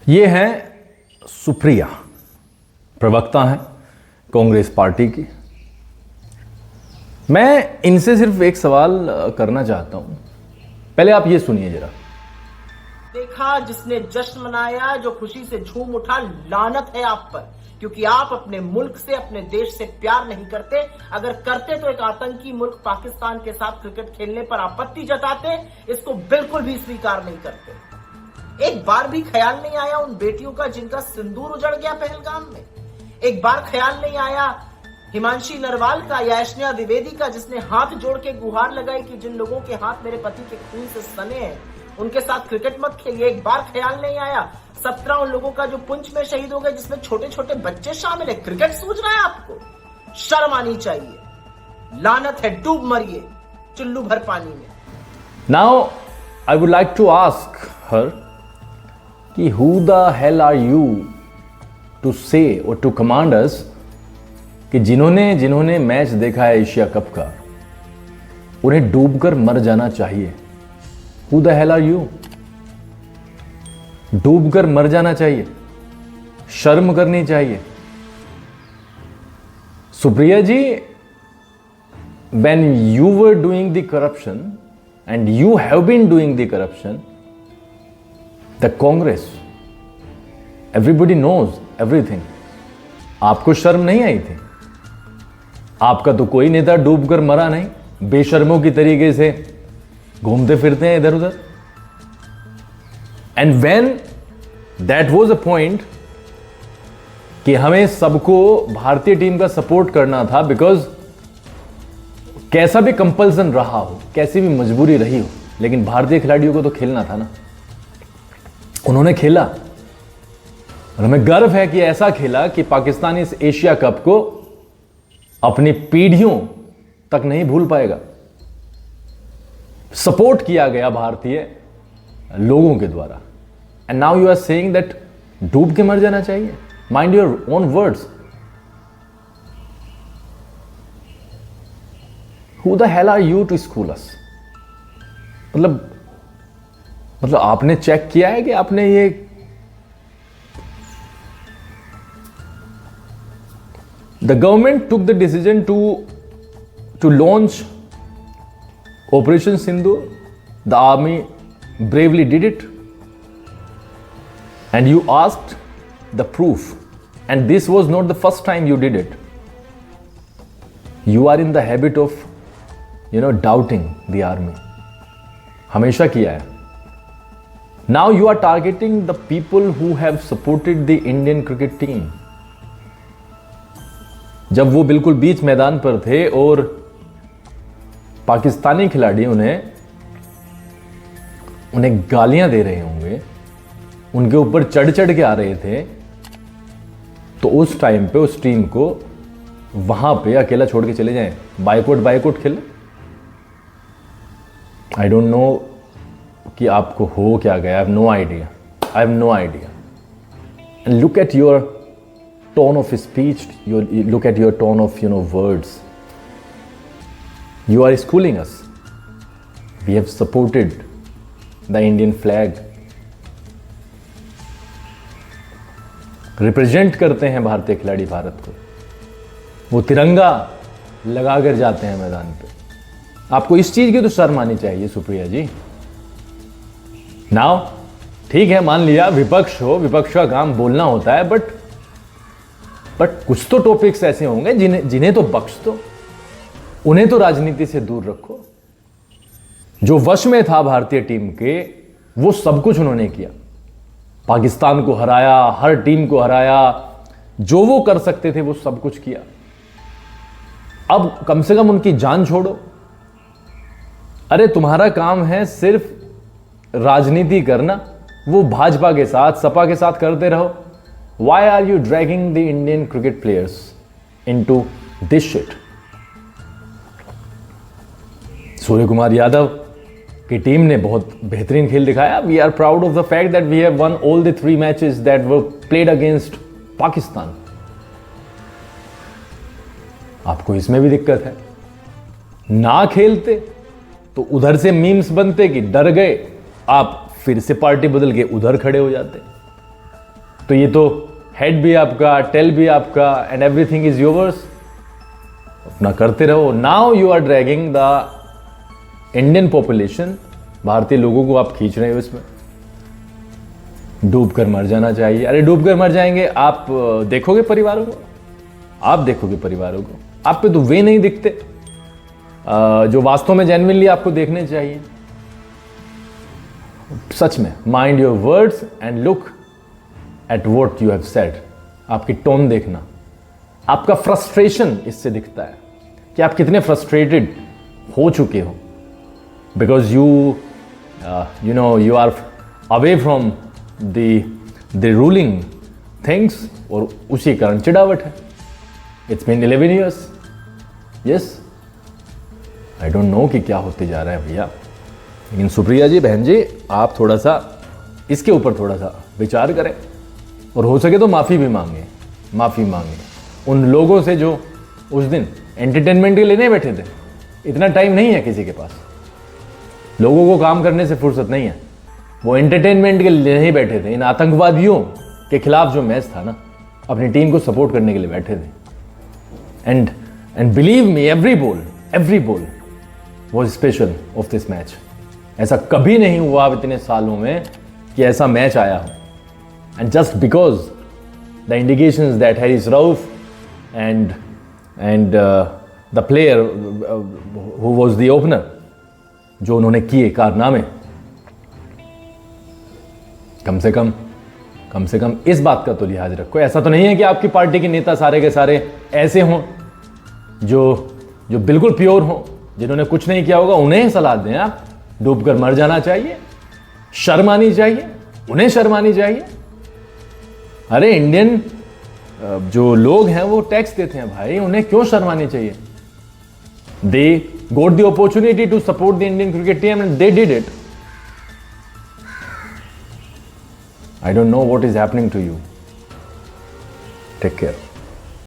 ये हैं सुप्रिया, प्रवक्ता हैं कांग्रेस पार्टी की। मैं इनसे सिर्फ एक सवाल करना चाहता हूं। पहले आप ये सुनिए जरा। देखा जिसने जश्न मनाया, जो खुशी से झूम उठा, लानत है आप पर, क्योंकि आप अपने मुल्क से, अपने देश से प्यार नहीं करते। अगर करते तो एक आतंकी मुल्क पाकिस्तान के साथ क्रिकेट खेलने पर आपत्ति जताते, इसको बिल्कुल भी स्वीकार नहीं करते। एक बार भी ख्याल नहीं आया उन बेटियों का जिनका सिंदूर उजड़ गया पहलगाम में। एक बार ख्याल नहीं आया हिमांशी नरवाल का या ऐश्वर्या द्विवेदी का, जिसने हाथ जोड़ के गुहार लगाई कि जिन लोगों के हाथ मेरे पति के खून से सने हैं उनके साथ क्रिकेट मत खेलिए। एक बार ख्याल नहीं आया 17 उन लोगों का जो पुंछ में शहीद हो गए, जिसमें छोटे छोटे बच्चे शामिल है। क्रिकेट सूझ रहा है आपको? शर्म आनी चाहिए। लानत है, डूब मरिए चुल्लू भर पानी में। Now I would like to ask her कि who the hell are you to say और टू कमांड अस कि जिन्होंने मैच देखा है एशिया कप का, उन्हें डूबकर मर जाना चाहिए। Who the hell are you? डूबकर मर जाना चाहिए, शर्म करनी चाहिए। सुप्रिया जी, when you were doing the corruption and you have been doing the corruption, the Congress, everybody knows everything. आपको शर्म नहीं आई थी? आपका तो कोई नेता डूबकर मरा नहीं, बेशर्मों की तरीके से घूमते फिरते हैं इधर उधर। And when that was a point कि हमें सबको भारतीय टीम का सपोर्ट करना था, बिकॉज कैसा भी कंपल्सन रहा हो, कैसी भी मजबूरी रही हो, लेकिन भारतीय खिलाड़ियों को तो खेलना था ना। उन्होंने खेला और हमें गर्व है कि ऐसा खेला कि पाकिस्तान इस एशिया कप को अपनी पीढ़ियों तक नहीं भूल पाएगा। सपोर्ट किया गया भारतीय लोगों के द्वारा। And now you are saying that डूब के मर जाना चाहिए। Mind your own words. Who the hell are you to school us? मतलब आपने चेक किया है कि आपने ये the government took the decision to launch operation Sindoor. The army bravely did it, and you asked the proof, and this was not the first time you did it. You are in the habit of doubting the army. हमेशा किया है. Now you are targeting the people who have supported the Indian cricket team. जब वो बिल्कुल बीच मैदान पर थे और पाकिस्तानी खिलाड़ी उन्हें गालियां दे रहे होंगे, उनके ऊपर चढ़ के आ रहे थे, तो उस टाइम पे उस टीम को वहां पे अकेला छोड़ के चले जाएं, बायकॉट खेले. आई डोंट नो कि आपको हो क्या गया. I have no idea. And look at your tone of speech, look at your tone of words. You are schooling us. We have supported the Indian flag. Represent करते हैं भारतीय खिलाड़ी भारत को. वो तिरंगा लगा कर जाते हैं मैदान पे. आपको इस चीज की तो शर्म आनी चाहिए सुप्रिया जी. नाउ ठीक है, मान लिया विपक्ष हो, विपक्ष का काम बोलना होता है, बट कुछ तो टॉपिक्स ऐसे होंगे जिन्हें तो बख्श दो, उन्हें तो राजनीति से दूर रखो. जो वश में था भारतीय टीम के, वो सब कुछ उन्होंने किया. पाकिस्तान को हराया, हर टीम को हराया, जो वो कर सकते थे वो सब कुछ किया. अब कम से कम उनकी जान छोड़ो. अरे तुम्हारा काम है सिर्फ राजनीति करना, वो भाजपा के साथ, सपा के साथ करते रहो. Why are you dragging the Indian cricket players into this shit? Surya Kumar Yadav की टीम ने बहुत बेहतरीन खेल दिखाया. We are proud of the fact that we have won all the 3 matches that were played against Pakistan. आपको इसमें भी दिक्कत है. ना खेलते तो उधर से मीम्स बनते कि डर गए, आप फिर से पार्टी बदल के उधर खड़े हो जाते. तो ये तो हेड भी आपका, टेल भी आपका, एंड एवरीथिंग इज योवर्स। अपना करते रहो। Now you are dragging the Indian population, भारतीय लोगों को आप खींच रहे हो इसमें। डूब कर मर जाना चाहिए। अरे डूब कर मर जाएंगे, आप देखोगे परिवारों को, आप देखोगे परिवारों को, आप पे तो वे नहीं दिखते जो वास्तव में जेन्युइनली आपको देखने चाहिए। सच में mind your words and look at what you have said. आपकी टोन देखना, आपका फ्रस्ट्रेशन इससे दिखता है कि आप कितने फ्रस्ट्रेटेड हो चुके हो, because you know you are away from the ruling things, और उसी कारण चिड़ावट है। It's been 11 years। Yes, I don't know कि क्या होते जा रहा है भैया। लेकिन सुप्रिया जी, बहन जी, आप थोड़ा सा इसके ऊपर थोड़ा सा विचार करें, और हो सके तो माफ़ी भी माफ़ी मांगे उन लोगों से जो उस दिन एंटरटेनमेंट के लिए नहीं बैठे थे। इतना टाइम नहीं है किसी के पास, लोगों को काम करने से फुर्सत नहीं है। वो एंटरटेनमेंट के लिए नहीं बैठे थे। इन आतंकवादियों के खिलाफ जो मैच था ना, अपनी टीम को सपोर्ट करने के लिए बैठे थे। And believe me, every ball was special of this match. ऐसा कभी नहीं हुआ अब इतने सालों में कि ऐसा मैच आया हो। And just because the indications that Harris Rauf and the player who was the opener, जो उन्होंने किए कारनामे, कम से कम इस बात का तो लिहाज रखो। ऐसा तो नहीं है कि आपकी पार्टी के नेता सारे के सारे ऐसे हों जो बिल्कुल प्योर हों, जिन्होंने कुछ नहीं किया होगा। उन्हें सलाह दें आप, डूबकर मर जाना चाहिए, शर्म आनी चाहिए, उन्हें शर्म आनी चाहिए। अरे इंडियन जो लोग हैं वो टैक्स देते हैं भाई, उन्हें क्यों शर्म आनी चाहिए? They got the opportunity to support the Indian cricket team and they did it. I don't know what is happening to you. Take care.